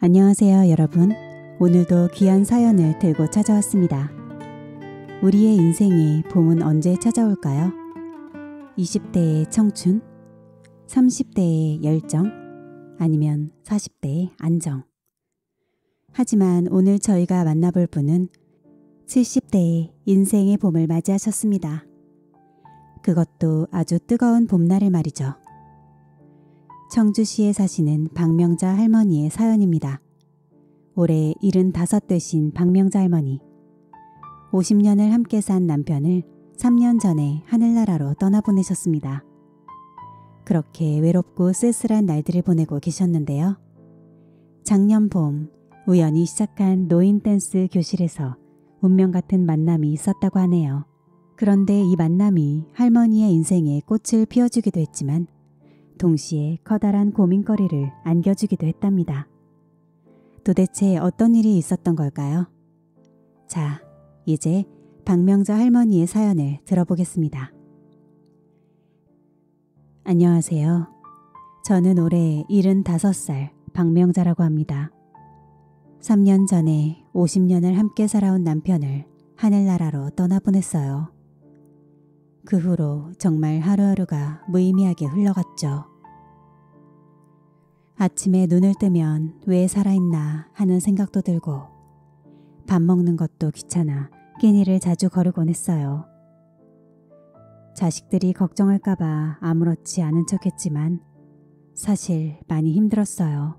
안녕하세요, 여러분. 오늘도 귀한 사연을 들고 찾아왔습니다. 우리의 인생에 봄은 언제 찾아올까요? 20대의 청춘, 30대의 열정, 아니면 40대의 안정. 하지만 오늘 저희가 만나볼 분은 70대의 인생의 봄을 맞이하셨습니다. 그것도 아주 뜨거운 봄날을 말이죠. 청주시에 사시는 박명자 할머니의 사연입니다. 올해 75 되신 박명자 할머니. 50년을 함께 산 남편을 3년 전에 하늘나라로 떠나보내셨습니다. 그렇게 외롭고 쓸쓸한 날들을 보내고 계셨는데요. 작년 봄 우연히 시작한 노인 댄스 교실에서 운명 같은 만남이 있었다고 하네요. 그런데 이 만남이 할머니의 인생에 꽃을 피워주기도 했지만 동시에 커다란 고민거리를 안겨주기도 했답니다. 도대체 어떤 일이 있었던 걸까요? 자, 이제 박명자 할머니의 사연을 들어보겠습니다. 안녕하세요. 저는 올해 75살 박명자라고 합니다. 3년 전에 50년을 함께 살아온 남편을 하늘나라로 떠나보냈어요. 그 후로 정말 하루하루가 무의미하게 흘러갔죠. 아침에 눈을 뜨면 왜 살아있나 하는 생각도 들고 밥 먹는 것도 귀찮아 끼니를 자주 거르곤 했어요. 자식들이 걱정할까봐 아무렇지 않은 척했지만 사실 많이 힘들었어요.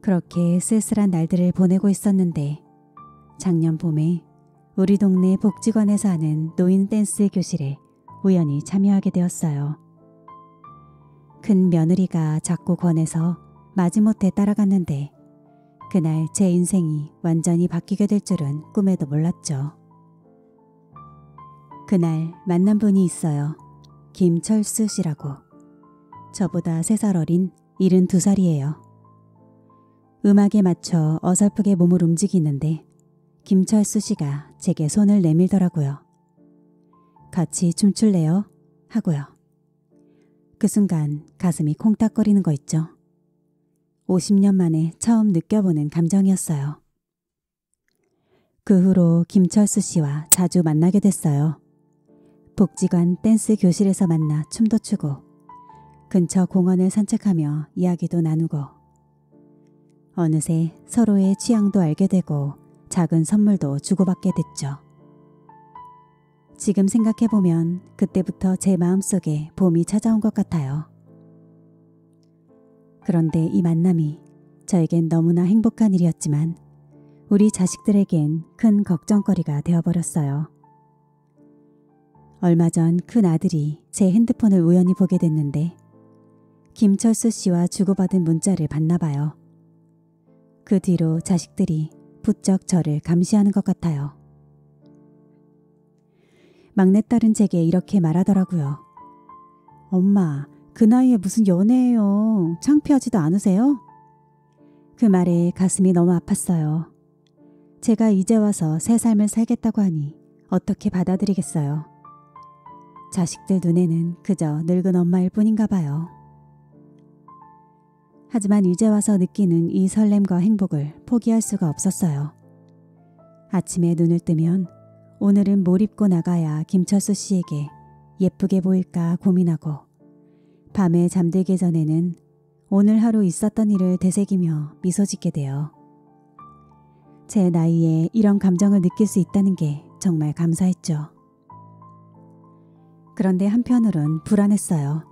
그렇게 쓸쓸한 날들을 보내고 있었는데 작년 봄에 우리 동네 복지관에서 하는 노인 댄스 교실에 우연히 참여하게 되었어요. 큰 며느리가 자꾸 권해서 마지못해 따라갔는데 그날 제 인생이 완전히 바뀌게 될 줄은 꿈에도 몰랐죠. 그날 만난 분이 있어요. 김철수 씨라고. 저보다 3살 어린 72살이에요. 음악에 맞춰 어설프게 몸을 움직이는데 김철수 씨가 제게 손을 내밀더라고요. 같이 춤출래요? 하고요. 그 순간 가슴이 콩닥거리는 거 있죠. 50년 만에 처음 느껴보는 감정이었어요. 그 후로 김철수 씨와 자주 만나게 됐어요. 복지관 댄스 교실에서 만나 춤도 추고 근처 공원을 산책하며 이야기도 나누고 어느새 서로의 취향도 알게 되고 작은 선물도 주고받게 됐죠. 지금 생각해보면 그때부터 제 마음속에 봄이 찾아온 것 같아요. 그런데 이 만남이 저에겐 너무나 행복한 일이었지만 우리 자식들에겐 큰 걱정거리가 되어버렸어요. 얼마 전 큰 아들이 제 핸드폰을 우연히 보게 됐는데 김철수 씨와 주고받은 문자를 봤나 봐요. 그 뒤로 자식들이 부쩍 저를 감시하는 것 같아요. 막내딸은 제게 이렇게 말하더라고요. 엄마, 그 나이에 무슨 연애예요? 창피하지도 않으세요? 그 말에 가슴이 너무 아팠어요. 제가 이제 와서 새 삶을 살겠다고 하니 어떻게 받아들이겠어요? 자식들 눈에는 그저 늙은 엄마일 뿐인가 봐요. 하지만 이제 와서 느끼는 이 설렘과 행복을 포기할 수가 없었어요. 아침에 눈을 뜨면 오늘은 뭘 입고 나가야 김철수 씨에게 예쁘게 보일까 고민하고 밤에 잠들기 전에는 오늘 하루 있었던 일을 되새기며 미소 짓게 돼요. 제 나이에 이런 감정을 느낄 수 있다는 게 정말 감사했죠. 그런데 한편으론 불안했어요.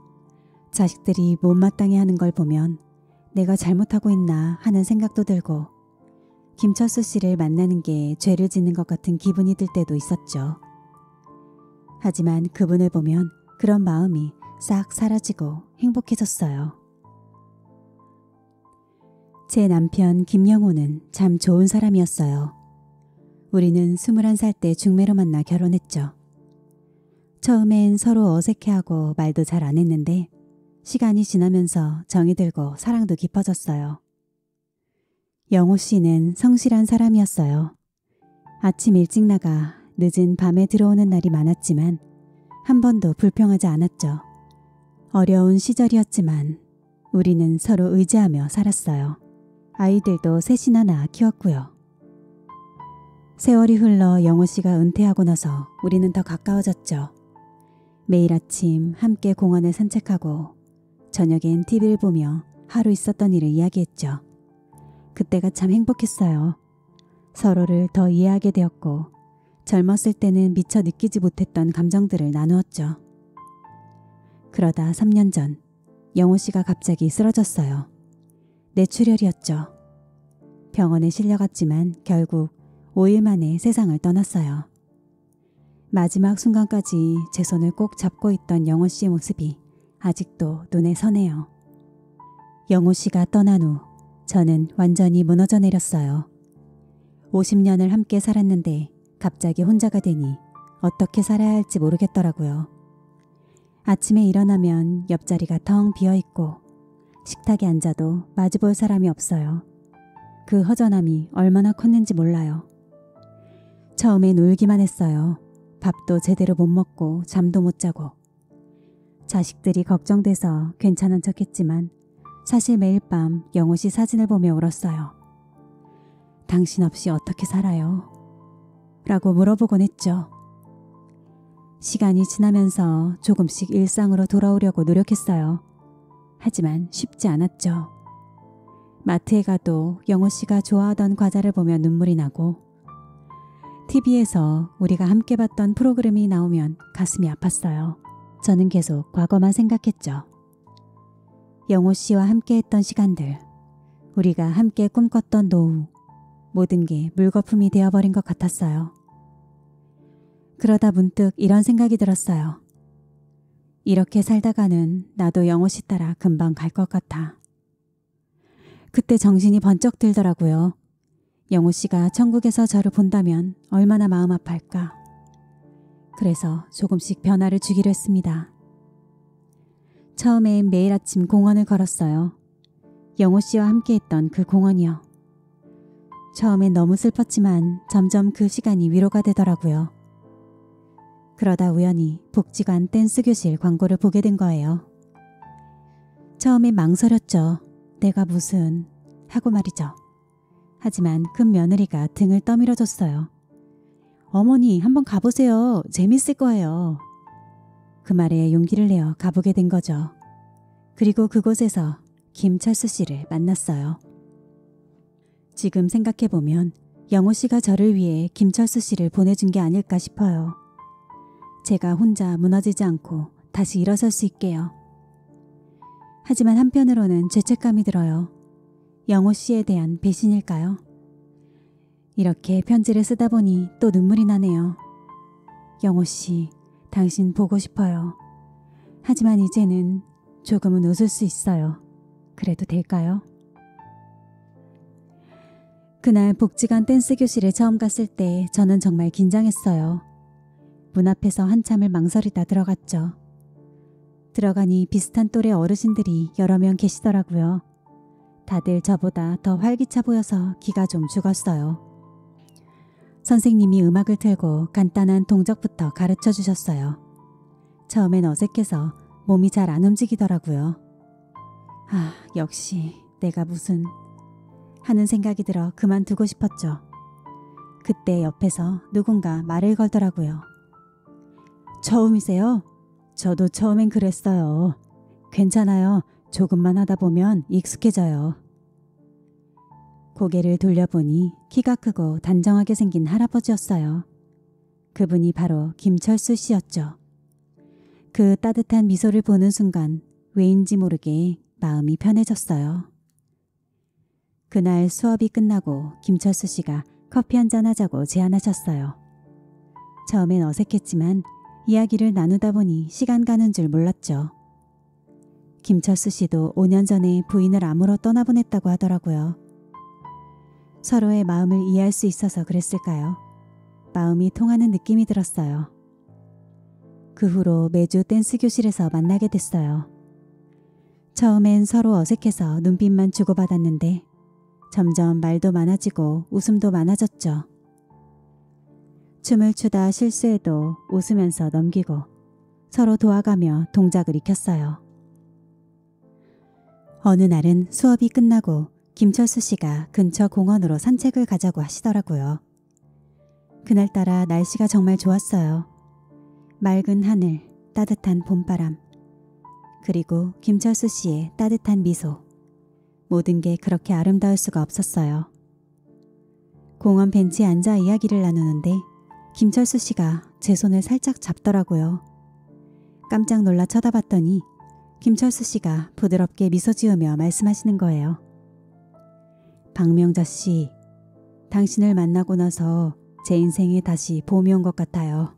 자식들이 못마땅해 하는 걸 보면 내가 잘못하고 있나 하는 생각도 들고 김철수 씨를 만나는 게 죄를 짓는 것 같은 기분이 들 때도 있었죠. 하지만 그분을 보면 그런 마음이 싹 사라지고 행복해졌어요. 제 남편 김영호는 참 좋은 사람이었어요. 우리는 21살 때 중매로 만나 결혼했죠. 처음엔 서로 어색해하고 말도 잘 안 했는데 시간이 지나면서 정이 들고 사랑도 깊어졌어요. 영호 씨는 성실한 사람이었어요. 아침 일찍 나가 늦은 밤에 들어오는 날이 많았지만 한 번도 불평하지 않았죠. 어려운 시절이었지만 우리는 서로 의지하며 살았어요. 아이들도 셋이나 낳아 키웠고요. 세월이 흘러 영호 씨가 은퇴하고 나서 우리는 더 가까워졌죠. 매일 아침 함께 공원을 산책하고 저녁엔 TV를 보며 하루 있었던 일을 이야기했죠. 그때가 참 행복했어요. 서로를 더 이해하게 되었고 젊었을 때는 미처 느끼지 못했던 감정들을 나누었죠. 그러다 3년 전 영호 씨가 갑자기 쓰러졌어요. 뇌출혈이었죠. 병원에 실려갔지만 결국 5일 만에 세상을 떠났어요. 마지막 순간까지 제 손을 꼭 잡고 있던 영호 씨의 모습이 아직도 눈에 선해요. 영호 씨가 떠난 후 저는 완전히 무너져 내렸어요. 50년을 함께 살았는데 갑자기 혼자가 되니 어떻게 살아야 할지 모르겠더라고요. 아침에 일어나면 옆자리가 텅 비어있고 식탁에 앉아도 마주볼 사람이 없어요. 그 허전함이 얼마나 컸는지 몰라요. 처음엔 울기만 했어요. 밥도 제대로 못 먹고 잠도 못 자고. 자식들이 걱정돼서 괜찮은 척했지만 사실 매일 밤 영호 씨 사진을 보며 울었어요. 당신 없이 어떻게 살아요? 라고 물어보곤 했죠. 시간이 지나면서 조금씩 일상으로 돌아오려고 노력했어요. 하지만 쉽지 않았죠. 마트에 가도 영호 씨가 좋아하던 과자를 보며 눈물이 나고 TV에서 우리가 함께 봤던 프로그램이 나오면 가슴이 아팠어요. 저는 계속 과거만 생각했죠. 영호 씨와 함께 했던 시간들, 우리가 함께 꿈꿨던 노후, 모든 게 물거품이 되어버린 것 같았어요. 그러다 문득 이런 생각이 들었어요. 이렇게 살다가는 나도 영호 씨 따라 금방 갈 것 같아. 그때 정신이 번쩍 들더라고요. 영호 씨가 천국에서 저를 본다면 얼마나 마음 아파할까. 그래서 조금씩 변화를 주기로 했습니다. 처음엔 매일 아침 공원을 걸었어요. 영호 씨와 함께했던 그 공원이요. 처음엔 너무 슬펐지만 점점 그 시간이 위로가 되더라고요. 그러다 우연히 복지관 댄스 교실 광고를 보게 된 거예요. 처음엔 망설였죠. 내가 무슨 하고 말이죠. 하지만 큰 며느리가 등을 떠밀어줬어요. 어머니 한번 가보세요. 재밌을 거예요. 그 말에 용기를 내어 가보게 된 거죠. 그리고 그곳에서 김철수 씨를 만났어요. 지금 생각해보면 영호 씨가 저를 위해 김철수 씨를 보내준 게 아닐까 싶어요. 제가 혼자 무너지지 않고 다시 일어설 수 있게요. 하지만 한편으로는 죄책감이 들어요. 영호 씨에 대한 배신일까요? 이렇게 편지를 쓰다 보니 또 눈물이 나네요. 영호 씨, 당신 보고 싶어요. 하지만 이제는 조금은 웃을 수 있어요. 그래도 될까요? 그날 복지관 댄스 교실에 처음 갔을 때 저는 정말 긴장했어요. 문 앞에서 한참을 망설이다 들어갔죠. 들어가니 비슷한 또래 어르신들이 여러 명 계시더라고요. 다들 저보다 더 활기차 보여서 기가 좀 죽었어요. 선생님이 음악을 틀고 간단한 동작부터 가르쳐 주셨어요. 처음엔 어색해서 몸이 잘 안 움직이더라고요. 아, 역시 내가 무슨 하는 생각이 들어 그만두고 싶었죠. 그때 옆에서 누군가 말을 걸더라고요. 처음이세요? 저도 처음엔 그랬어요. 괜찮아요. 조금만 하다 보면 익숙해져요. 고개를 돌려보니 키가 크고 단정하게 생긴 할아버지였어요. 그분이 바로 김철수 씨였죠. 그 따뜻한 미소를 보는 순간 왜인지 모르게 마음이 편해졌어요. 그날 수업이 끝나고 김철수 씨가 커피 한잔 하자고 제안하셨어요. 처음엔 어색했지만 이야기를 나누다 보니 시간 가는 줄 몰랐죠. 김철수 씨도 5년 전에 부인을 암으로 떠나보냈다고 하더라고요. 서로의 마음을 이해할 수 있어서 그랬을까요? 마음이 통하는 느낌이 들었어요. 그 후로 매주 댄스 교실에서 만나게 됐어요. 처음엔 서로 어색해서 눈빛만 주고받았는데 점점 말도 많아지고 웃음도 많아졌죠. 춤을 추다 실수해도 웃으면서 넘기고 서로 도와가며 동작을 익혔어요. 어느 날은 수업이 끝나고 김철수 씨가 근처 공원으로 산책을 가자고 하시더라고요. 그날따라 날씨가 정말 좋았어요. 맑은 하늘, 따뜻한 봄바람, 그리고 김철수 씨의 따뜻한 미소. 모든 게 그렇게 아름다울 수가 없었어요. 공원 벤치에 앉아 이야기를 나누는데 김철수 씨가 제 손을 살짝 잡더라고요. 깜짝 놀라 쳐다봤더니 김철수 씨가 부드럽게 미소 지으며 말씀하시는 거예요. 박명자 씨, 당신을 만나고 나서 제 인생에 다시 봄이 온 것 같아요.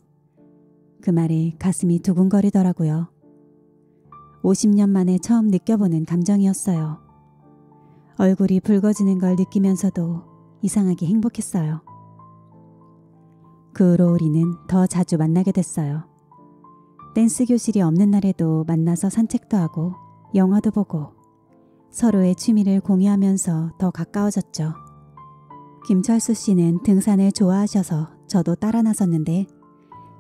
그 말에 가슴이 두근거리더라고요. 50년 만에 처음 느껴보는 감정이었어요. 얼굴이 붉어지는 걸 느끼면서도 이상하게 행복했어요. 그 후로 우리는 더 자주 만나게 됐어요. 댄스 교실이 없는 날에도 만나서 산책도 하고 영화도 보고 서로의 취미를 공유하면서 더 가까워졌죠. 김철수 씨는 등산을 좋아하셔서 저도 따라 나섰는데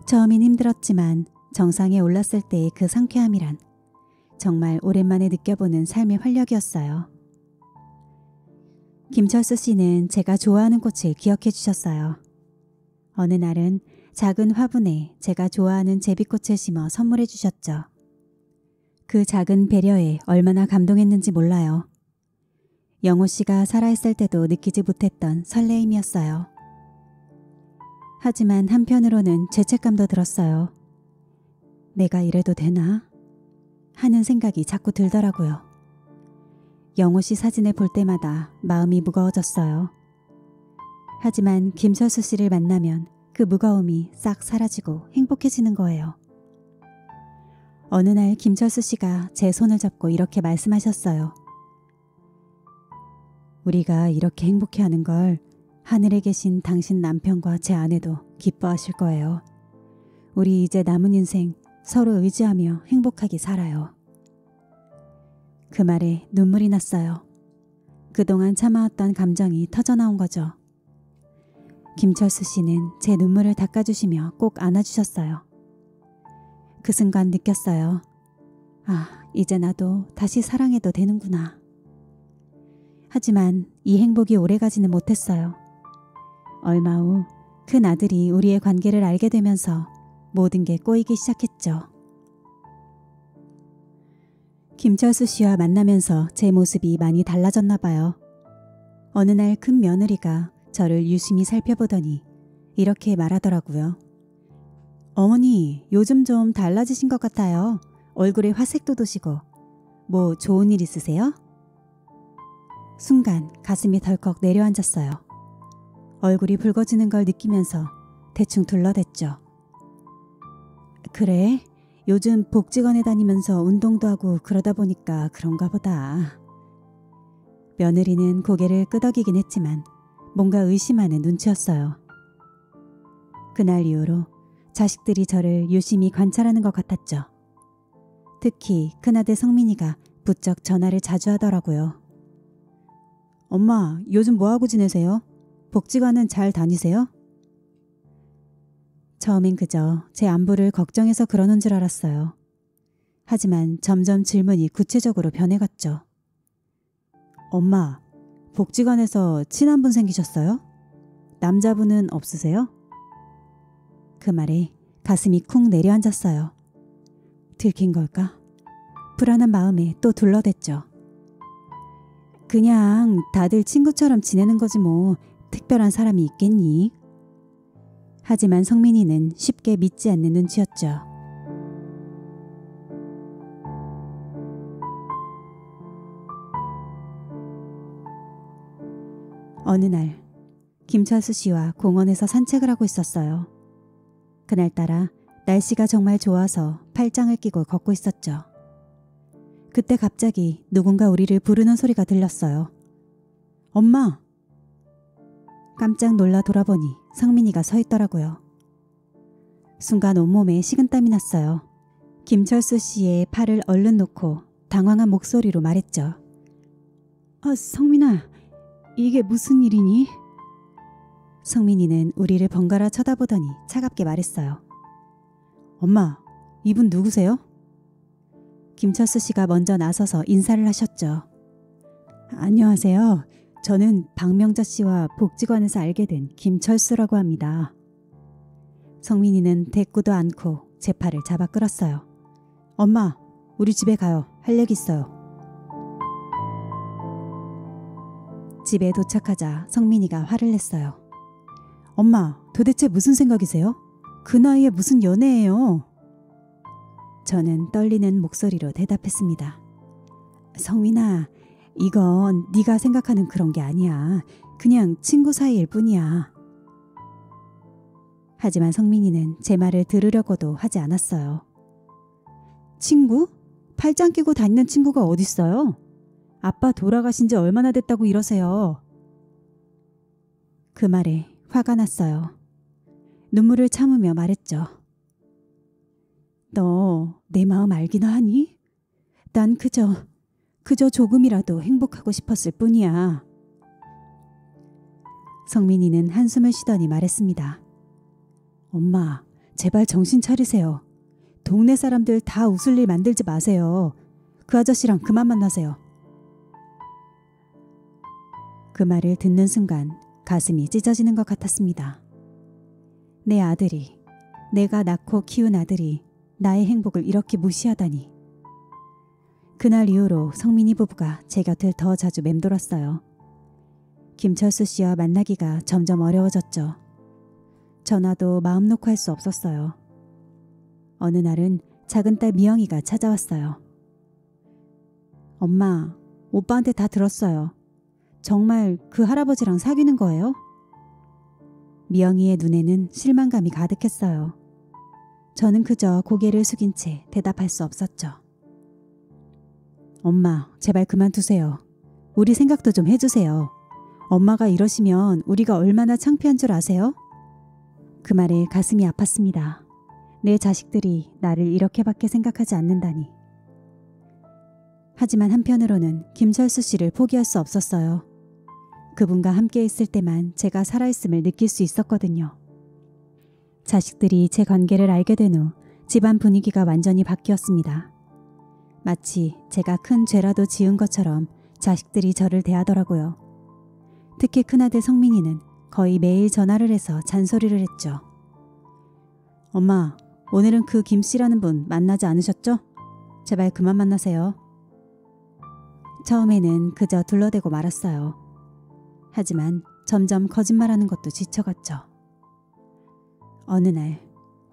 처음엔 힘들었지만 정상에 올랐을 때의 그 상쾌함이란 정말 오랜만에 느껴보는 삶의 활력이었어요. 김철수 씨는 제가 좋아하는 꽃을 기억해 주셨어요. 어느 날은 작은 화분에 제가 좋아하는 제비꽃을 심어 선물해 주셨죠. 그 작은 배려에 얼마나 감동했는지 몰라요. 영호 씨가 살아있을 때도 느끼지 못했던 설레임이었어요. 하지만 한편으로는 죄책감도 들었어요. 내가 이래도 되나? 하는 생각이 자꾸 들더라고요. 영호 씨 사진을 볼 때마다 마음이 무거워졌어요. 하지만 김철수 씨를 만나면 그 무거움이 싹 사라지고 행복해지는 거예요. 어느 날 김철수 씨가 제 손을 잡고 이렇게 말씀하셨어요. 우리가 이렇게 행복해하는 걸 하늘에 계신 당신 남편과 제 아내도 기뻐하실 거예요. 우리 이제 남은 인생 서로 의지하며 행복하게 살아요. 그 말에 눈물이 났어요. 그동안 참아왔던 감정이 터져나온 거죠. 김철수 씨는 제 눈물을 닦아주시며 꼭 안아주셨어요. 그 순간 느꼈어요. 아, 이제 나도 다시 사랑해도 되는구나. 하지만 이 행복이 오래가지는 못했어요. 얼마 후 큰 아들이 우리의 관계를 알게 되면서 모든 게 꼬이기 시작했죠. 김철수 씨와 만나면서 제 모습이 많이 달라졌나 봐요. 어느 날 큰 며느리가 저를 유심히 살펴보더니 이렇게 말하더라고요. 어머니, 요즘 좀 달라지신 것 같아요. 얼굴에 화색도 도시고. 뭐 좋은 일 있으세요? 순간 가슴이 덜컥 내려앉았어요. 얼굴이 붉어지는 걸 느끼면서 대충 둘러댔죠. 그래? 요즘 복지관에 다니면서 운동도 하고 그러다 보니까 그런가 보다. 며느리는 고개를 끄덕이긴 했지만 뭔가 의심하는 눈치였어요. 그날 이후로 자식들이 저를 유심히 관찰하는 것 같았죠. 특히 큰아들 성민이가 부쩍 전화를 자주 하더라고요. 엄마, 요즘 뭐하고 지내세요? 복지관은 잘 다니세요? 처음엔 그저 제 안부를 걱정해서 그러는 줄 알았어요. 하지만 점점 질문이 구체적으로 변해갔죠. 엄마, 복지관에서 친한 분 생기셨어요? 남자분은 없으세요? 그 말에 가슴이 쿵 내려앉았어요. 들킨 걸까? 불안한 마음에 또 둘러댔죠. 그냥 다들 친구처럼 지내는 거지 뭐 특별한 사람이 있겠니? 하지만 성민이는 쉽게 믿지 않는 눈치였죠. 어느 날 김철수 씨와 공원에서 산책을 하고 있었어요. 그날따라 날씨가 정말 좋아서 팔짱을 끼고 걷고 있었죠. 그때 갑자기 누군가 우리를 부르는 소리가 들렸어요. 엄마! 깜짝 놀라 돌아보니 성민이가 서 있더라고요. 순간 온몸에 식은땀이 났어요. 김철수 씨의 팔을 얼른 놓고 당황한 목소리로 말했죠. 아, 성민아, 이게 무슨 일이니? 성민이는 우리를 번갈아 쳐다보더니 차갑게 말했어요. 엄마, 이분 누구세요? 김철수 씨가 먼저 나서서 인사를 하셨죠. 안녕하세요. 저는 박명자 씨와 복지관에서 알게 된 김철수라고 합니다. 성민이는 대꾸도 않고 제 팔을 잡아 끌었어요. 엄마, 우리 집에 가요. 할 얘기 있어요. 집에 도착하자 성민이가 화를 냈어요. 엄마, 도대체 무슨 생각이세요? 그 나이에 무슨 연애예요? 저는 떨리는 목소리로 대답했습니다. 성민아, 이건 네가 생각하는 그런 게 아니야. 그냥 친구 사이일 뿐이야. 하지만 성민이는 제 말을 들으려고도 하지 않았어요. 친구? 팔짱 끼고 다니는 친구가 어딨어요? 아빠 돌아가신 지 얼마나 됐다고 이러세요? 그 말에 화가 났어요. 눈물을 참으며 말했죠. 너 내 마음 알기나 하니? 난 그저 조금이라도 행복하고 싶었을 뿐이야. 성민이는 한숨을 쉬더니 말했습니다. 엄마, 제발 정신 차리세요. 동네 사람들 다 웃을 일 만들지 마세요. 그 아저씨랑 그만 만나세요. 그 말을 듣는 순간 가슴이 찢어지는 것 같았습니다. 내 아들이, 내가 낳고 키운 아들이 나의 행복을 이렇게 무시하다니. 그날 이후로 성민이 부부가 제 곁을 더 자주 맴돌았어요. 김철수 씨와 만나기가 점점 어려워졌죠. 전화도 마음 놓고 할 수 없었어요. 어느 날은 작은 딸 미영이가 찾아왔어요. 엄마, 오빠한테 다 들었어요. 정말 그 할아버지랑 사귀는 거예요? 미영이의 눈에는 실망감이 가득했어요. 저는 그저 고개를 숙인 채 대답할 수 없었죠. 엄마, 제발 그만두세요. 우리 생각도 좀 해주세요. 엄마가 이러시면 우리가 얼마나 창피한 줄 아세요? 그 말에 가슴이 아팠습니다. 내 자식들이 나를 이렇게밖에 생각하지 않는다니. 하지만 한편으로는 김철수 씨를 포기할 수 없었어요. 그분과 함께 있을 때만 제가 살아있음을 느낄 수 있었거든요. 자식들이 제 관계를 알게 된 후 집안 분위기가 완전히 바뀌었습니다. 마치 제가 큰 죄라도 지은 것처럼 자식들이 저를 대하더라고요. 특히 큰아들 성민이는 거의 매일 전화를 해서 잔소리를 했죠. 엄마, 오늘은 그 김씨라는 분 만나지 않으셨죠? 제발 그만 만나세요. 처음에는 그저 둘러대고 말았어요. 하지만 점점 거짓말하는 것도 지쳐갔죠. 어느 날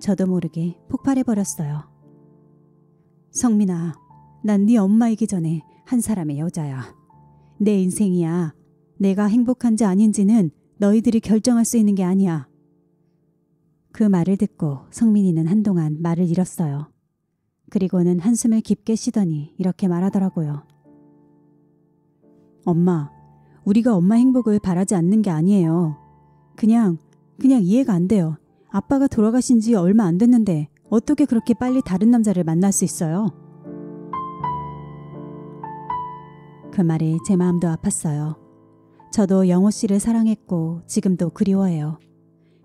저도 모르게 폭발해버렸어요. 성민아, 난 네 엄마이기 전에 한 사람의 여자야. 내 인생이야. 내가 행복한지 아닌지는 너희들이 결정할 수 있는 게 아니야. 그 말을 듣고 성민이는 한동안 말을 잃었어요. 그리고는 한숨을 깊게 쉬더니 이렇게 말하더라고요. 엄마, 우리가 엄마 행복을 바라지 않는 게 아니에요. 그냥 이해가 안 돼요. 아빠가 돌아가신 지 얼마 안 됐는데 어떻게 그렇게 빨리 다른 남자를 만날 수 있어요? 그 말에 제 마음도 아팠어요. 저도 영호 씨를 사랑했고 지금도 그리워해요.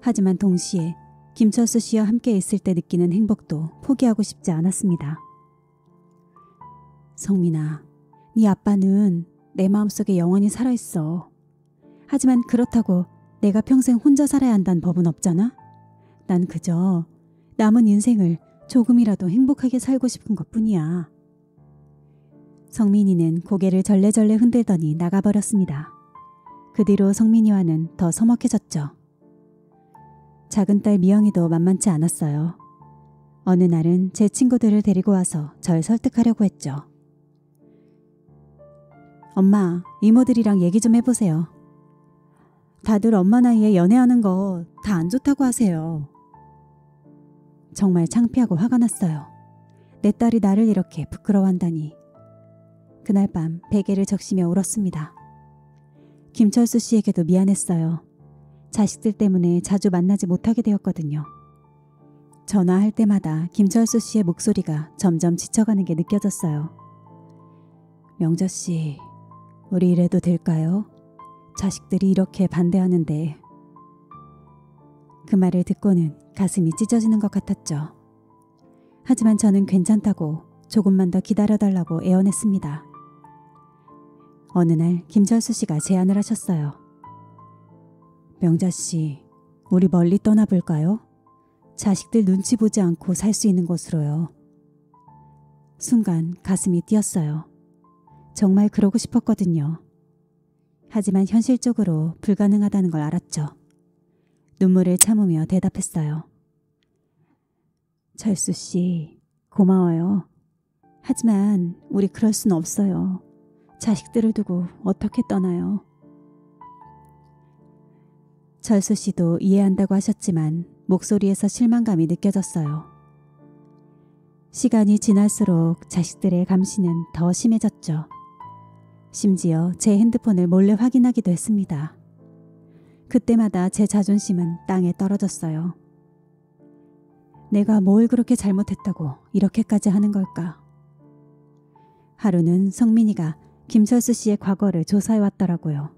하지만 동시에 김철수 씨와 함께 있을 때 느끼는 행복도 포기하고 싶지 않았습니다. 성민아, 네 아빠는 내 마음속에 영원히 살아있어. 하지만 그렇다고 내가 평생 혼자 살아야 한다는 법은 없잖아? 난 그저 남은 인생을 조금이라도 행복하게 살고 싶은 것뿐이야. 성민이는 고개를 절레절레 흔들더니 나가버렸습니다. 그 뒤로 성민이와는 더 서먹해졌죠. 작은 딸 미영이도 만만치 않았어요. 어느 날은 제 친구들을 데리고 와서 절 설득하려고 했죠. 엄마, 이모들이랑 얘기 좀 해보세요. 다들 엄마 나이에 연애하는 거 다 안 좋다고 하세요. 정말 창피하고 화가 났어요. 내 딸이 나를 이렇게 부끄러워한다니. 그날 밤 베개를 적시며 울었습니다. 김철수 씨에게도 미안했어요. 자식들 때문에 자주 만나지 못하게 되었거든요. 전화할 때마다 김철수 씨의 목소리가 점점 지쳐가는 게 느껴졌어요. 명자 씨, 우리 이래도 될까요? 자식들이 이렇게 반대하는데. 그 말을 듣고는 가슴이 찢어지는 것 같았죠. 하지만 저는 괜찮다고 조금만 더 기다려달라고 애원했습니다. 어느 날 김철수 씨가 제안을 하셨어요. 명자 씨, 우리 멀리 떠나볼까요? 자식들 눈치 보지 않고 살 수 있는 곳으로요. 순간 가슴이 뛰었어요. 정말 그러고 싶었거든요. 하지만 현실적으로 불가능하다는 걸 알았죠. 눈물을 참으며 대답했어요. 철수 씨, 고마워요. 하지만 우리 그럴 순 없어요. 자식들을 두고 어떻게 떠나요? 철수 씨도 이해한다고 하셨지만 목소리에서 실망감이 느껴졌어요. 시간이 지날수록 자식들의 감시는 더 심해졌죠. 심지어 제 핸드폰을 몰래 확인하기도 했습니다. 그때마다 제 자존심은 땅에 떨어졌어요. 내가 뭘 그렇게 잘못했다고 이렇게까지 하는 걸까? 하루는 성민이가 김철수 씨의 과거를 조사해 왔더라고요.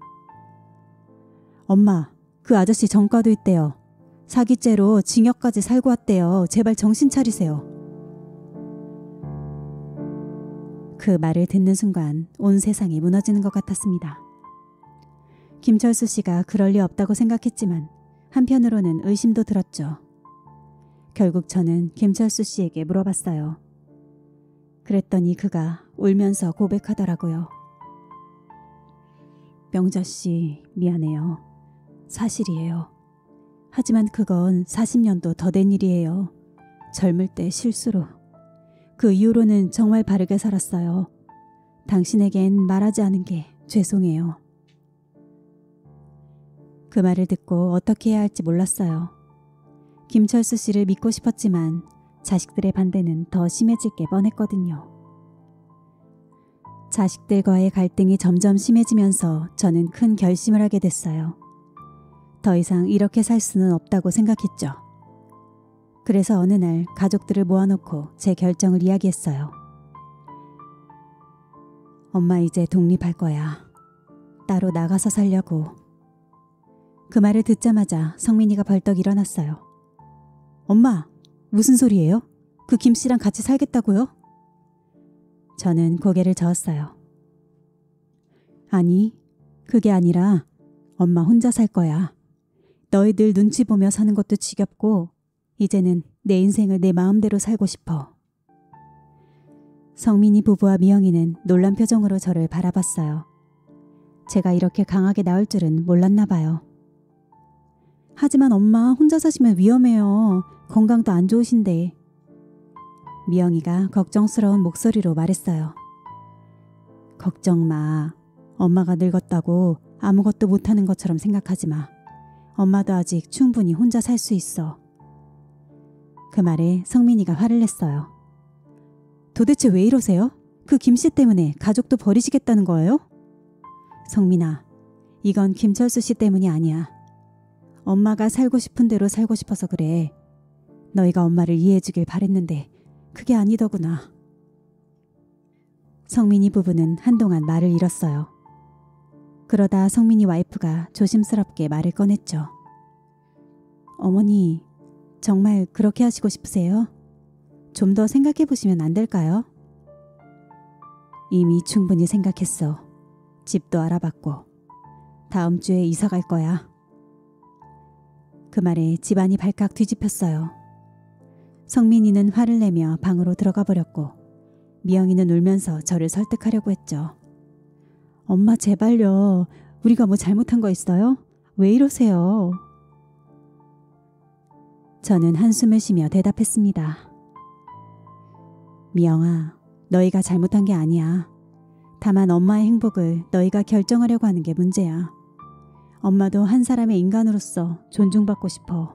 엄마, 그 아저씨 전과도 있대요. 사기죄로 징역까지 살고 왔대요. 제발 정신 차리세요. 그 말을 듣는 순간 온 세상이 무너지는 것 같았습니다. 김철수 씨가 그럴 리 없다고 생각했지만 한편으로는 의심도 들었죠. 결국 저는 김철수 씨에게 물어봤어요. 그랬더니 그가 울면서 고백하더라고요. 명자 씨, 미안해요. 사실이에요. 하지만 그건 40년도 더 된 일이에요. 젊을 때 실수로. 그 이후로는 정말 바르게 살았어요. 당신에겐 말하지 않은 게 죄송해요. 그 말을 듣고 어떻게 해야 할지 몰랐어요. 김철수 씨를 믿고 싶었지만 자식들의 반대는 더 심해질 게 뻔했거든요. 자식들과의 갈등이 점점 심해지면서 저는 큰 결심을 하게 됐어요. 더 이상 이렇게 살 수는 없다고 생각했죠. 그래서 어느 날 가족들을 모아놓고 제 결정을 이야기했어요. 엄마 이제 독립할 거야. 따로 나가서 살려고. 그 말을 듣자마자 성민이가 벌떡 일어났어요. 엄마, 무슨 소리예요? 그 김 씨랑 같이 살겠다고요? 저는 고개를 저었어요. 아니, 그게 아니라 엄마 혼자 살 거야. 너희들 눈치 보며 사는 것도 지겹고 이제는 내 인생을 내 마음대로 살고 싶어. 성민이 부부와 미영이는 놀란 표정으로 저를 바라봤어요. 제가 이렇게 강하게 나올 줄은 몰랐나 봐요. 하지만 엄마 혼자 사시면 위험해요. 건강도 안 좋으신데. 미영이가 걱정스러운 목소리로 말했어요. 걱정 마. 엄마가 늙었다고 아무것도 못하는 것처럼 생각하지 마. 엄마도 아직 충분히 혼자 살 수 있어. 그 말에 성민이가 화를 냈어요. 도대체 왜 이러세요? 그 김씨 때문에 가족도 버리시겠다는 거예요? 성민아, 이건 김철수 씨 때문이 아니야. 엄마가 살고 싶은 대로 살고 싶어서 그래. 너희가 엄마를 이해해 주길 바랬는데 그게 아니더구나. 성민이 부부는 한동안 말을 잃었어요. 그러다 성민이 와이프가 조심스럽게 말을 꺼냈죠. 어머니, 정말 그렇게 하시고 싶으세요? 좀 더 생각해 보시면 안 될까요? 이미 충분히 생각했어. 집도 알아봤고 다음 주에 이사 갈 거야. 그 말에 집안이 발칵 뒤집혔어요. 성민이는 화를 내며 방으로 들어가 버렸고 미영이는 울면서 저를 설득하려고 했죠. 엄마 제발요. 우리가 뭐 잘못한 거 있어요? 왜 이러세요? 저는 한숨을 쉬며 대답했습니다. 미영아, 너희가 잘못한 게 아니야. 다만 엄마의 행복을 너희가 결정하려고 하는 게 문제야. 엄마도 한 사람의 인간으로서 존중받고 싶어.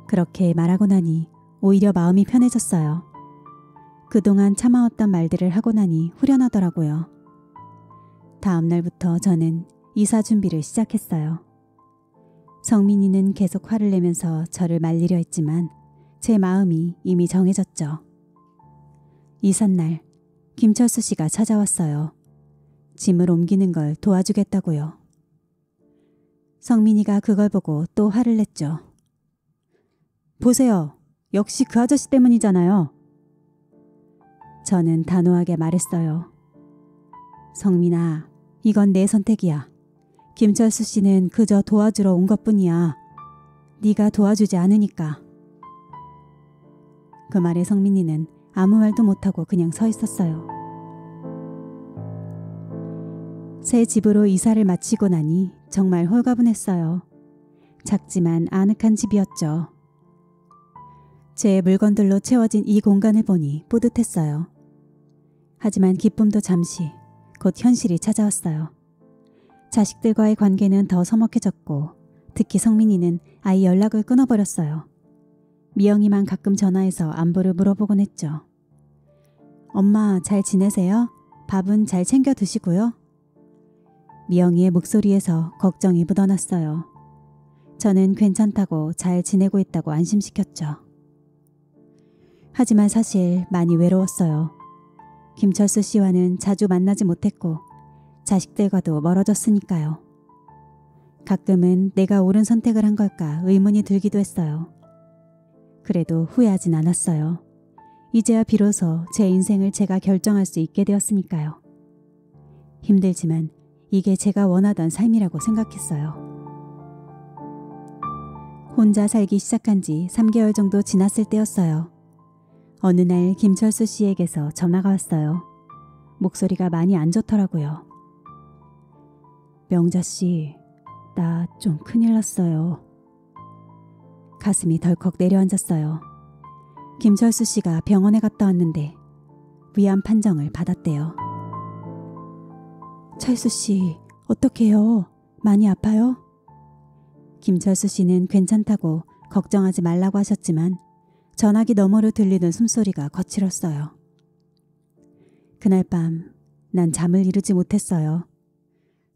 그렇게 말하고 나니 오히려 마음이 편해졌어요. 그동안 참아왔던 말들을 하고 나니 후련하더라고요. 다음 날부터 저는 이사 준비를 시작했어요. 성민이는 계속 화를 내면서 저를 말리려 했지만 제 마음이 이미 정해졌죠. 이삿날 김철수 씨가 찾아왔어요. 짐을 옮기는 걸 도와주겠다고요. 성민이가 그걸 보고 또 화를 냈죠. 보세요. 역시 그 아저씨 때문이잖아요. 저는 단호하게 말했어요. 성민아, 이건 내 선택이야. 김철수 씨는 그저 도와주러 온 것뿐이야. 네가 도와주지 않으니까. 그 말에 성민이는 아무 말도 못하고 그냥 서 있었어요. 새 집으로 이사를 마치고 나니 정말 홀가분했어요. 작지만 아늑한 집이었죠. 제 물건들로 채워진 이 공간을 보니 뿌듯했어요. 하지만 기쁨도 잠시, 곧 현실이 찾아왔어요. 자식들과의 관계는 더 서먹해졌고 특히 성민이는 아예 연락을 끊어버렸어요. 미영이만 가끔 전화해서 안부를 물어보곤 했죠. 엄마 잘 지내세요? 밥은 잘 챙겨 드시고요. 미영이의 목소리에서 걱정이 묻어났어요. 저는 괜찮다고 잘 지내고 있다고 안심시켰죠. 하지만 사실 많이 외로웠어요. 김철수 씨와는 자주 만나지 못했고 자식들과도 멀어졌으니까요. 가끔은 내가 옳은 선택을 한 걸까 의문이 들기도 했어요. 그래도 후회하진 않았어요. 이제야 비로소 제 인생을 제가 결정할 수 있게 되었으니까요. 힘들지만 이게 제가 원하던 삶이라고 생각했어요. 혼자 살기 시작한 지 3개월 정도 지났을 때였어요. 어느 날 김철수 씨에게서 전화가 왔어요. 목소리가 많이 안 좋더라고요. 명자 씨, 나 좀 큰일 났어요. 가슴이 덜컥 내려앉았어요. 김철수 씨가 병원에 갔다 왔는데 위암 판정을 받았대요. 철수 씨, 어떡해요? 많이 아파요? 김철수 씨는 괜찮다고 걱정하지 말라고 하셨지만 전화기 너머로 들리는 숨소리가 거칠었어요. 그날 밤 난 잠을 이루지 못했어요.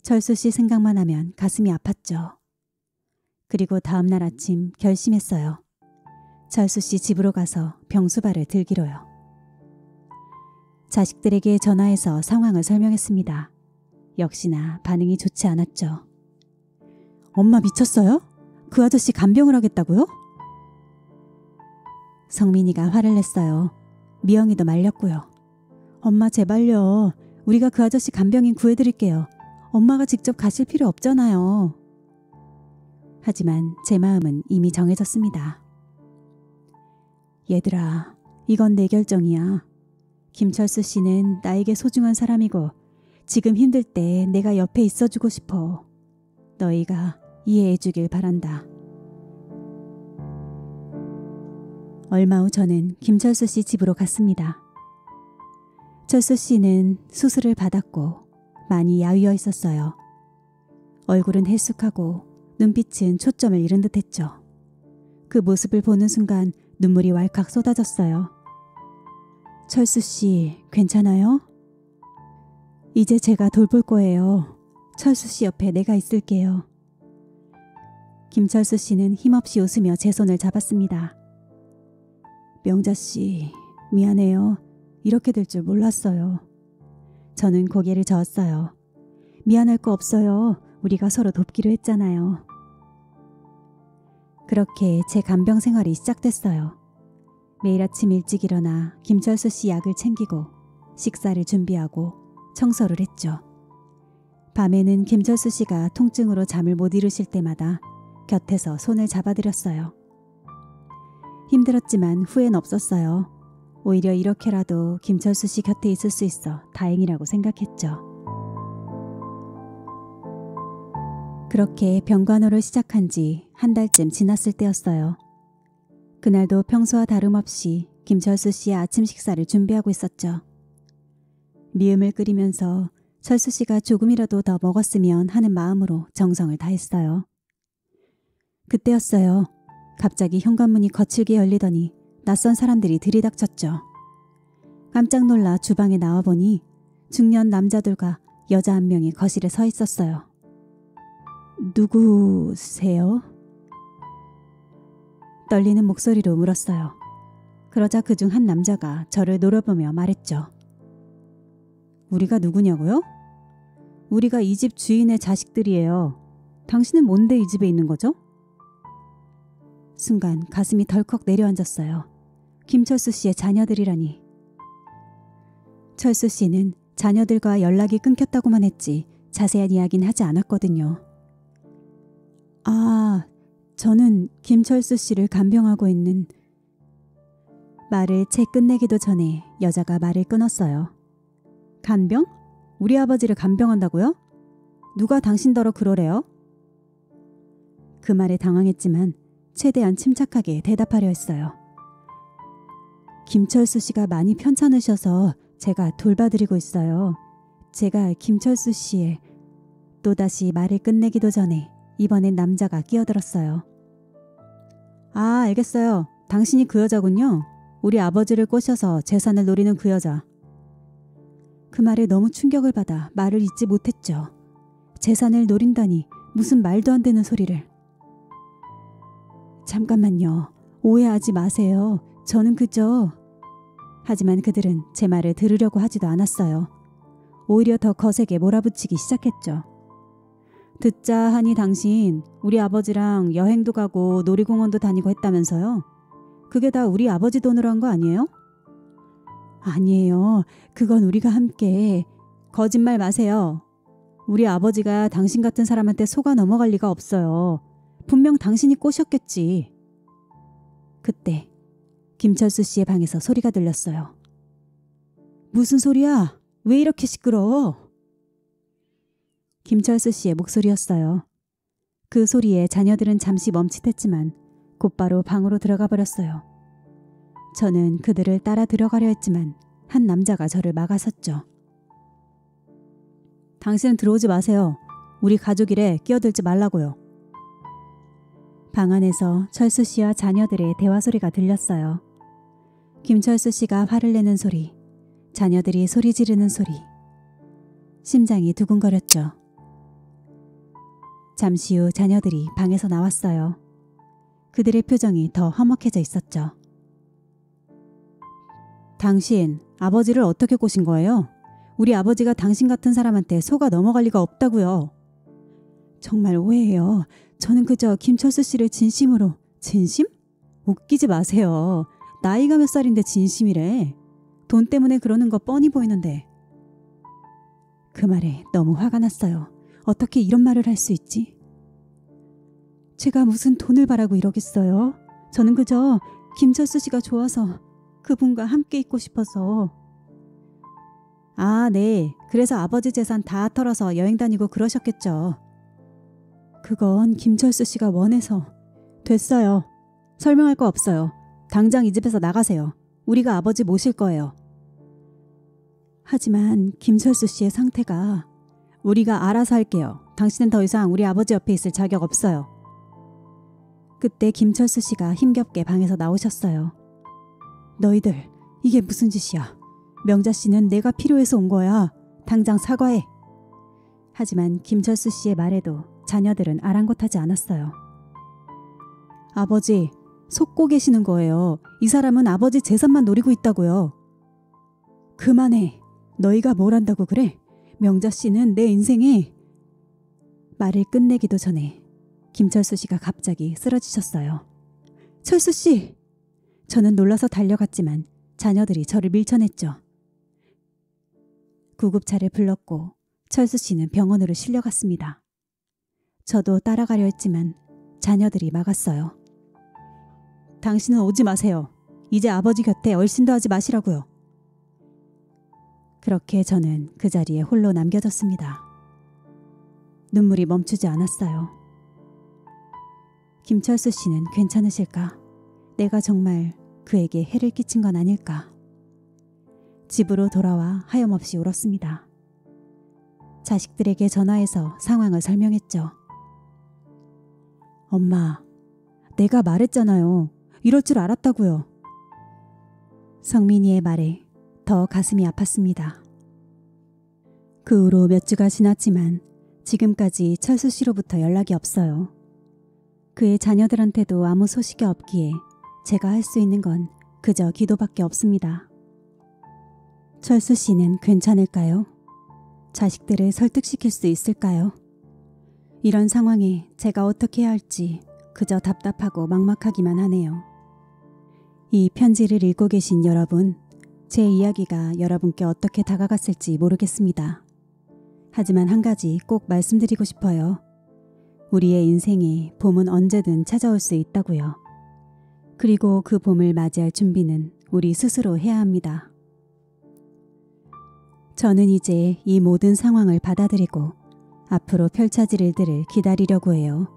철수 씨 생각만 하면 가슴이 아팠죠. 그리고 다음날 아침 결심했어요. 철수 씨 집으로 가서 병수발을 들기로요. 자식들에게 전화해서 상황을 설명했습니다. 역시나 반응이 좋지 않았죠. 엄마 미쳤어요? 그 아저씨 간병을 하겠다고요? 성민이가 화를 냈어요. 미영이도 말렸고요. 엄마 제발요. 우리가 그 아저씨 간병인 구해드릴게요. 엄마가 직접 가실 필요 없잖아요. 하지만 제 마음은 이미 정해졌습니다. 얘들아, 이건 내 결정이야. 김철수 씨는 나에게 소중한 사람이고 지금 힘들 때 내가 옆에 있어주고 싶어. 너희가 이해해 주길 바란다. 얼마 후 저는 김철수 씨 집으로 갔습니다. 철수 씨는 수술을 받았고 많이 야위어 있었어요. 얼굴은 해숙하고 눈빛은 초점을 잃은 듯했죠. 그 모습을 보는 순간 눈물이 왈칵 쏟아졌어요. 철수 씨, 괜찮아요? 이제 제가 돌볼 거예요. 철수 씨 옆에 내가 있을게요. 김철수 씨는 힘없이 웃으며 제 손을 잡았습니다. 명자 씨, 미안해요. 이렇게 될 줄 몰랐어요. 저는 고개를 저었어요. 미안할 거 없어요. 우리가 서로 돕기로 했잖아요. 그렇게 제 간병 생활이 시작됐어요. 매일 아침 일찍 일어나 김철수 씨 약을 챙기고 식사를 준비하고 청소를 했죠. 밤에는 김철수 씨가 통증으로 잠을 못 이루실 때마다 곁에서 손을 잡아드렸어요. 힘들었지만 후회는 없었어요. 오히려 이렇게라도 김철수 씨 곁에 있을 수 있어 다행이라고 생각했죠. 그렇게 병간호를 시작한 지 한 달쯤 지났을 때였어요. 그날도 평소와 다름없이 김철수 씨의 아침 식사를 준비하고 있었죠. 미음을 끓이면서 철수 씨가 조금이라도 더 먹었으면 하는 마음으로 정성을 다했어요. 그때였어요. 갑자기 현관문이 거칠게 열리더니 낯선 사람들이 들이닥쳤죠. 깜짝 놀라 주방에 나와보니 중년 남자들과 여자 한 명이 거실에 서 있었어요. 누구세요? 떨리는 목소리로 물었어요. 그러자 그중 한 남자가 저를 노려보며 말했죠. 우리가 누구냐고요? 우리가 이 집 주인의 자식들이에요. 당신은 뭔데 이 집에 있는 거죠? 순간 가슴이 덜컥 내려앉았어요. 김철수 씨의 자녀들이라니. 철수 씨는 자녀들과 연락이 끊겼다고만 했지 자세한 이야기는 하지 않았거든요. 아, 저는 김철수 씨를 간병하고 있는... 말을 채 끝내기도 전에 여자가 말을 끊었어요. 간병? 우리 아버지를 간병한다고요? 누가 당신더러 그러래요? 그 말에 당황했지만 최대한 침착하게 대답하려 했어요. 김철수 씨가 많이 편찮으셔서 제가 돌봐드리고 있어요. 제가 김철수 씨의... 또다시 말을 끝내기도 전에 이번엔 남자가 끼어들었어요. 아, 알겠어요. 당신이 그 여자군요. 우리 아버지를 꼬셔서 재산을 노리는 그 여자. 그 말에 너무 충격을 받아 말을 잇지 못했죠. 재산을 노린다니 무슨 말도 안 되는 소리를. 잠깐만요. 오해하지 마세요. 저는 그저... 하지만 그들은 제 말을 들으려고 하지도 않았어요. 오히려 더 거세게 몰아붙이기 시작했죠. 듣자 하니 당신 우리 아버지랑 여행도 가고 놀이공원도 다니고 했다면서요? 그게 다 우리 아버지 돈으로 한 거 아니에요? 아니에요. 그건 우리가 함께... 거짓말 마세요. 우리 아버지가 당신 같은 사람한테 속아 넘어갈 리가 없어요. 분명 당신이 꼬셨겠지. 그때 김철수 씨의 방에서 소리가 들렸어요. 무슨 소리야? 왜 이렇게 시끄러워? 김철수 씨의 목소리였어요. 그 소리에 자녀들은 잠시 멈칫했지만 곧바로 방으로 들어가 버렸어요. 저는 그들을 따라 들어가려 했지만 한 남자가 저를 막아섰죠. 당신은 들어오지 마세요. 우리 가족일에 끼어들지 말라고요. 방 안에서 철수 씨와 자녀들의 대화 소리가 들렸어요. 김철수 씨가 화를 내는 소리, 자녀들이 소리 지르는 소리. 심장이 두근거렸죠. 잠시 후 자녀들이 방에서 나왔어요. 그들의 표정이 더 험악해져 있었죠. 당신, 아버지를 어떻게 꼬신 거예요? 우리 아버지가 당신 같은 사람한테 속아 넘어갈 리가 없다고요. 정말 오해해요. 저는 그저 김철수 씨를 진심으로... 진심? 웃기지 마세요. 나이가 몇 살인데 진심이래. 돈 때문에 그러는 거 뻔히 보이는데. 그 말에 너무 화가 났어요. 어떻게 이런 말을 할 수 있지? 제가 무슨 돈을 바라고 이러겠어요? 저는 그저 김철수 씨가 좋아서 그분과 함께 있고 싶어서. 아, 네. 그래서 아버지 재산 다 털어서 여행 다니고 그러셨겠죠. 그건 김철수 씨가 원해서. 됐어요. 설명할 거 없어요. 당장 이 집에서 나가세요. 우리가 아버지 모실 거예요. 하지만 김철수 씨의 상태가... 우리가 알아서 할게요. 당신은 더 이상 우리 아버지 옆에 있을 자격 없어요. 그때 김철수 씨가 힘겹게 방에서 나오셨어요. 너희들, 이게 무슨 짓이야. 명자 씨는 내가 필요해서 온 거야. 당장 사과해. 하지만 김철수 씨의 말에도 자녀들은 아랑곳하지 않았어요. 아버지, 속고 계시는 거예요. 이 사람은 아버지 재산만 노리고 있다고요. 그만해. 너희가 뭘 한다고 그래? 명자 씨는 내 인생에... 말을 끝내기도 전에 김철수 씨가 갑자기 쓰러지셨어요. 철수 씨! 저는 놀라서 달려갔지만 자녀들이 저를 밀쳐냈죠. 구급차를 불렀고 철수 씨는 병원으로 실려갔습니다. 저도 따라가려 했지만 자녀들이 막았어요. 당신은 오지 마세요. 이제 아버지 곁에 얼씬도 하지 마시라고요. 그렇게 저는 그 자리에 홀로 남겨졌습니다. 눈물이 멈추지 않았어요. 김철수 씨는 괜찮으실까? 내가 정말 그에게 해를 끼친 건 아닐까? 집으로 돌아와 하염없이 울었습니다. 자식들에게 전화해서 상황을 설명했죠. 엄마, 내가 말했잖아요. 이럴 줄 알았다고요. 성민이의 말에 더 가슴이 아팠습니다. 그 후로 몇 주가 지났지만 지금까지 철수 씨로부터 연락이 없어요. 그의 자녀들한테도 아무 소식이 없기에 제가 할 수 있는 건 그저 기도밖에 없습니다. 철수 씨는 괜찮을까요? 자식들을 설득시킬 수 있을까요? 이런 상황에 제가 어떻게 해야 할지 그저 답답하고 막막하기만 하네요. 이 편지를 읽고 계신 여러분, 제 이야기가 여러분께 어떻게 다가갔을지 모르겠습니다. 하지만 한 가지 꼭 말씀드리고 싶어요. 우리의 인생에 봄은 언제든 찾아올 수 있다고요. 그리고 그 봄을 맞이할 준비는 우리 스스로 해야 합니다. 저는 이제 이 모든 상황을 받아들이고 앞으로 펼쳐질 일들을 기다리려고 해요.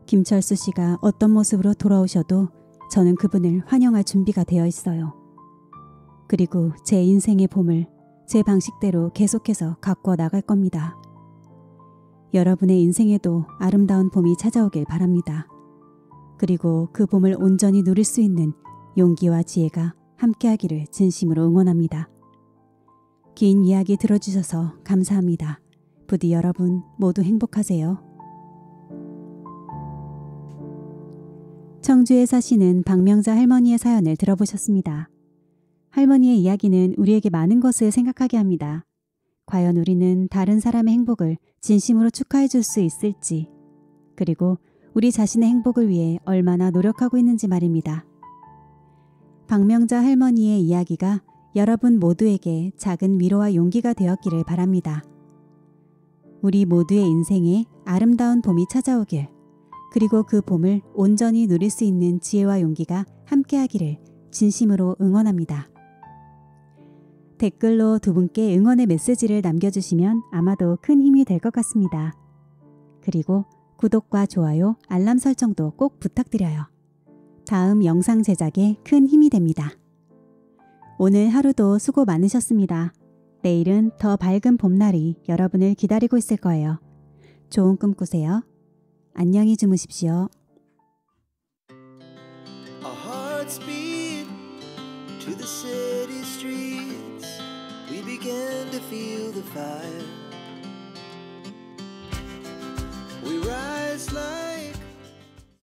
김철수 씨가 어떤 모습으로 돌아오셔도 저는 그분을 환영할 준비가 되어 있어요. 그리고 제 인생의 봄을 제 방식대로 계속해서 가꿔 나갈 겁니다. 여러분의 인생에도 아름다운 봄이 찾아오길 바랍니다. 그리고 그 봄을 온전히 누릴 수 있는 용기와 지혜가 함께하기를 진심으로 응원합니다. 긴 이야기 들어주셔서 감사합니다. 부디 여러분 모두 행복하세요. 청주에 사시는 박명자 할머니의 사연을 들어보셨습니다. 할머니의 이야기는 우리에게 많은 것을 생각하게 합니다. 과연 우리는 다른 사람의 행복을 진심으로 축하해 줄 수 있을지, 그리고 우리 자신의 행복을 위해 얼마나 노력하고 있는지 말입니다. 박명자 할머니의 이야기가 여러분 모두에게 작은 위로와 용기가 되었기를 바랍니다. 우리 모두의 인생에 아름다운 봄이 찾아오길, 그리고 그 봄을 온전히 누릴 수 있는 지혜와 용기가 함께하기를 진심으로 응원합니다. 댓글로 두 분께 응원의 메시지를 남겨주시면 아마도 큰 힘이 될 것 같습니다. 그리고 구독과 좋아요, 알람 설정도 꼭 부탁드려요. 다음 영상 제작에 큰 힘이 됩니다. 오늘 하루도 수고 많으셨습니다. 내일은 더 밝은 봄날이 여러분을 기다리고 있을 거예요. 좋은 꿈 꾸세요. 안녕히 주무십시오. Our hearts beat to the city streets. We began to feel the fire. We rise like